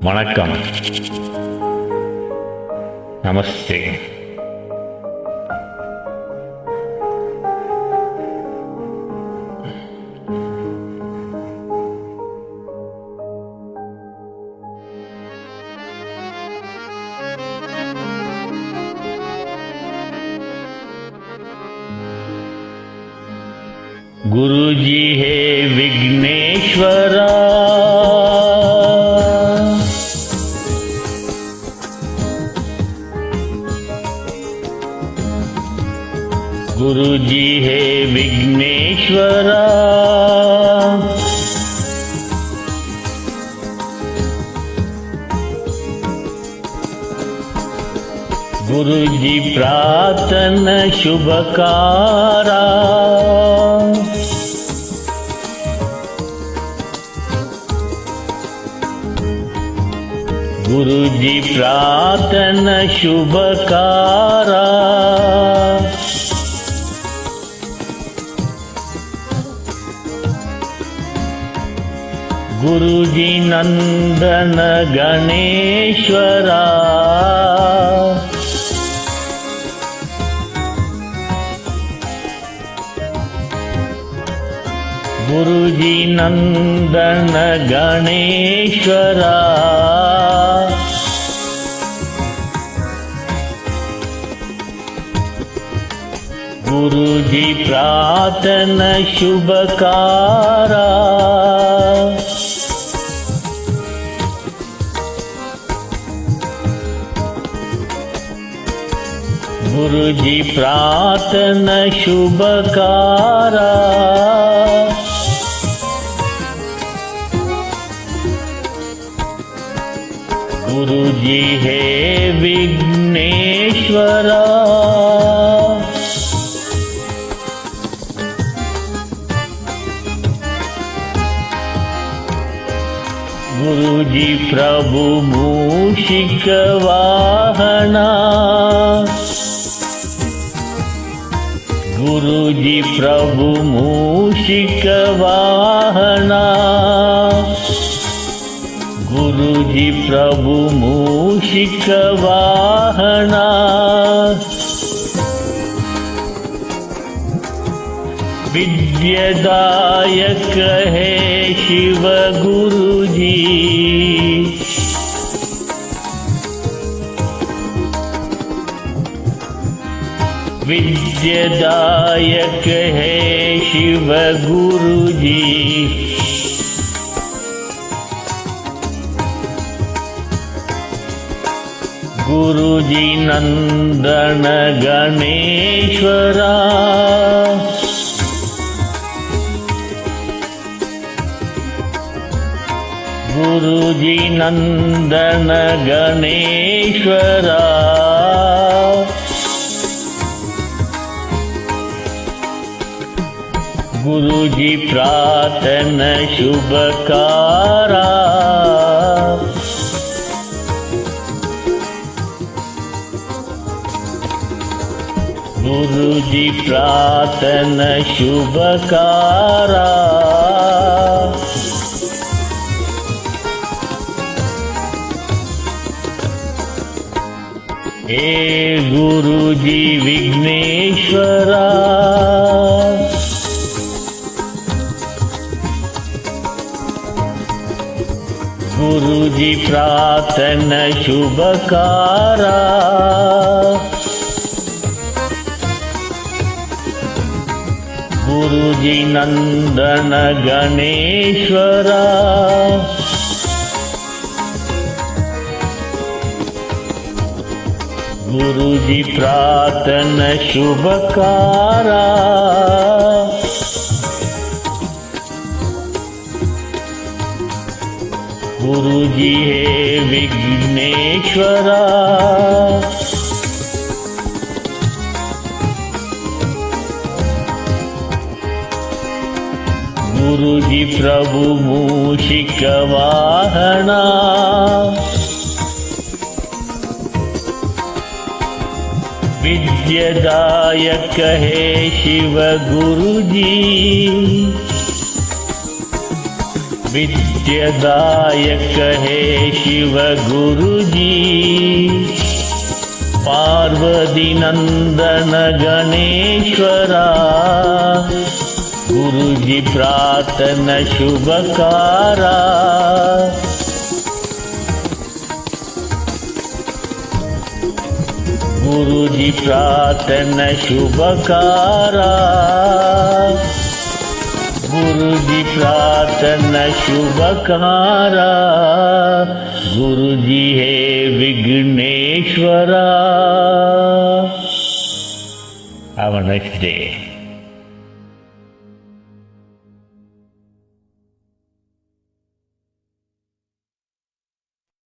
வணக்கம், நமஸ்தே. गुरुजी हे विघ्नेश्वरा, गुरुजी हे विघ्नेश्वरा, गुरुजी प्रार्थना शुभकारा, गुरुजी प्रार्थना शुभकारा, गुरुजी नंदन गणेश्वरा, गुरुजी नंदन गणेश्वरा, गुरुजी प्रार्थना शुभकारा, गुरुजी प्रार्थना शुभकारा, गुरुजी हे विघ्नेश्वरा, गुरुजी प्रभु मूषिक वाहना, गुरुजी प्रभु मूषिक वाहना, गुरुजी प्रभु मूषिक वाहना, विद्यादायक है शिव गुरुजी, विद्यादायक है शिव गुरुजी, गुरुजी नंदन गणेश्वरा, गुरुजी नंदन गणेश्वरा, गुरुजी प्रार्थना शुभकारा, गुरुजी प्रार्थना शुभकारा, हे गुरुजी विघ्नेश्वरा, गुरुजी प्रार्थना शुभकारा, गुरुजी नंदन गणेश्वरा, गुरुजी प्रार्थना शुभकारा, गुरुजी हे विघ्नेश्वरा, गुरुजी प्रभु मूषिक वाहना, विद्यादायक है शिव गुरुजी, विद्यदायक हे शिव गुरुजी पार्वती नंदन गणेश्वरा गुरुजी प्रार्थना शुभकारा गुरुजी प्रार्थना शुभकारा गुरुजी प्रार्थना शुभकारा गुरुजी हे Vighneshwara. Have a nice day.